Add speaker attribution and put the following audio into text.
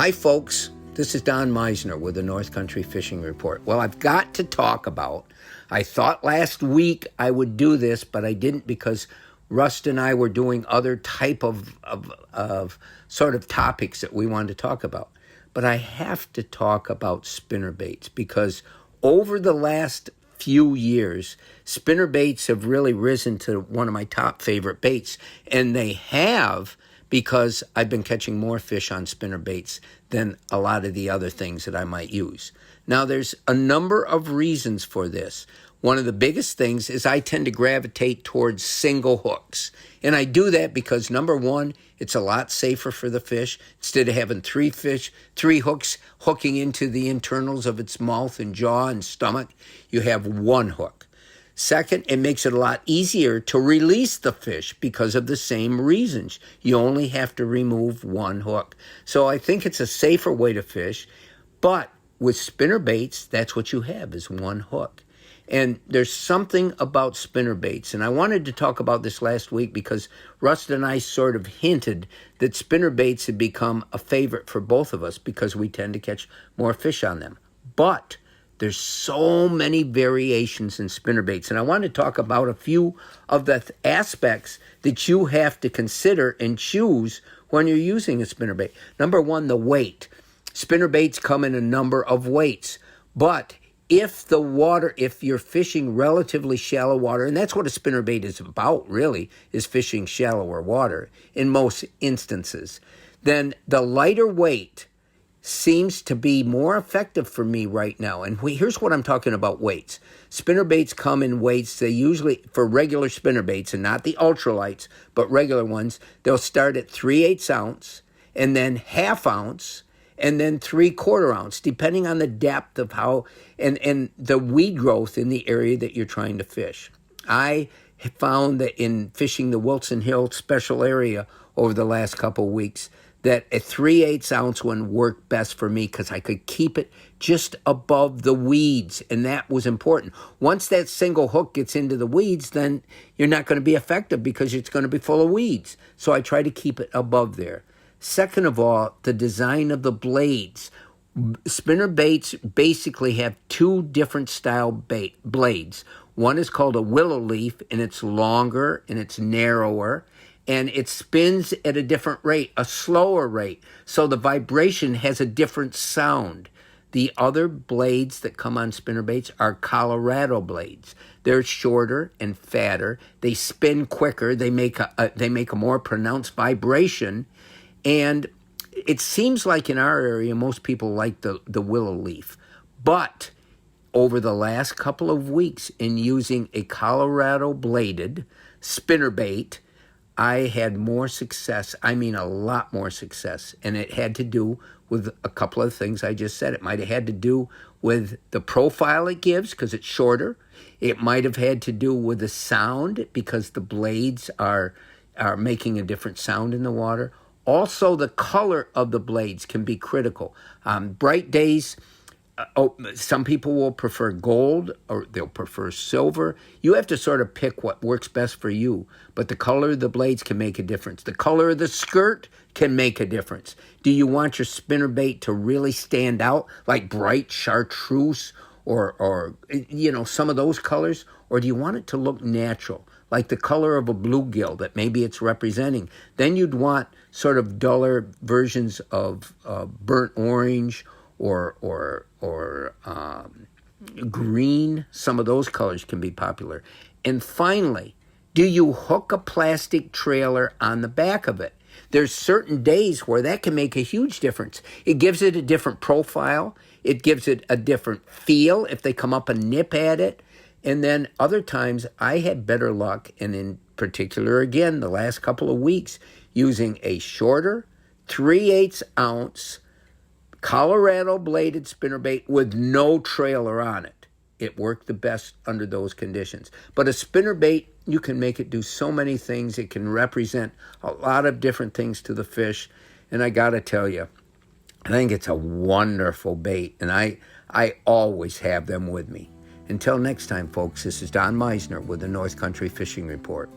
Speaker 1: Hi, folks. This is Don Meisner with the North Country Fishing Report. Well, I've got to talk about, I thought last week I would do this, but I didn't because Rust and I were doing other type of sort of topics that we wanted to talk about. But I have to talk about spinnerbaits because over the last few years, spinnerbaits have really risen to one of my top favorite baits. And they have because I've been catching more fish on spinnerbaits than a lot of the other things that I might use. Now, there's a number of reasons for this. One of the biggest things is I tend to gravitate towards single hooks. And I do that because, number one, it's a lot safer for the fish. Instead of having three hooks hooking into the internals of its mouth and jaw and stomach, you have one hook. Second, it makes it a lot easier to release the fish because of the same reasons. You only have to remove one hook. So I think it's a safer way to fish. But with spinnerbaits, that's what you have is one hook. And there's something about spinnerbaits, and I wanted to talk about this last week because Rust and I sort of hinted that spinnerbaits had become a favorite for both of us because we tend to catch more fish on them. But there's so many variations in spinnerbaits, and I want to talk about a few of the aspects that you have to consider and choose when you're using a spinnerbait. Number one, the weight. Spinnerbaits come in a number of weights, but if you're fishing relatively shallow water, and that's what a spinnerbait is about, really, is fishing shallower water in most instances, then the lighter weight seems to be more effective for me right now. And here's what I'm talking about weights. Spinnerbaits come in weights. They usually, for regular spinnerbaits, and not the ultralights, but regular ones, they'll start at 3/8 ounce, and then half ounce, and then 3/4 ounce, depending on the depth of how, and the weed growth in the area that you're trying to fish. I found that in fishing the Wilson Hill special area over the last couple of weeks, that a 3/8 ounce one worked best for me because I could keep it just above the weeds, and that was important. Once that single hook gets into the weeds, then you're not going to be effective because it's going to be full of weeds. So I try to keep it above there. Second of all, the design of the blades. Spinnerbaits basically have two different style blades. One is called a willow leaf, and it's longer and it's narrower, and it spins at a different rate, a slower rate. So the vibration has a different sound. The other blades that come on spinnerbaits are Colorado blades. They're shorter and fatter. They spin quicker. They make a more pronounced vibration. And it seems like in our area, most people like the willow leaf. But over the last couple of weeks in using a Colorado bladed spinnerbait, I had more success. I mean, a lot more success. And it had to do with a couple of things I just said. It might have had to do with the profile it gives because it's shorter. It might have had to do with the sound because the blades are making a different sound in the water. Also, the color of the blades can be critical. Bright days, some people will prefer gold or they'll prefer silver. You have to sort of pick what works best for you. But the color of the blades can make a difference. The color of the skirt can make a difference. Do you want your spinnerbait to really stand out, like bright chartreuse or some of those colors? Or do you want it to look natural, like the color of a bluegill that maybe it's representing? Then you'd want sort of duller versions of burnt orange or green. Some of those colors can be popular. And finally, do you hook a plastic trailer on the back of it? There's certain days where that can make a huge difference. It gives it a different profile. It gives it a different feel if they come up and nip at it. And then other times I had better luck, and in particular, again, the last couple of weeks, using a shorter 3/8 ounce Colorado bladed spinnerbait with no trailer on it. It worked the best under those conditions. But a spinnerbait, you can make it do so many things. It can represent a lot of different things to the fish. And I got to tell you, I think it's a wonderful bait. And I always have them with me. Until next time, folks, this is Don Meisner with the North Country Fishing Report.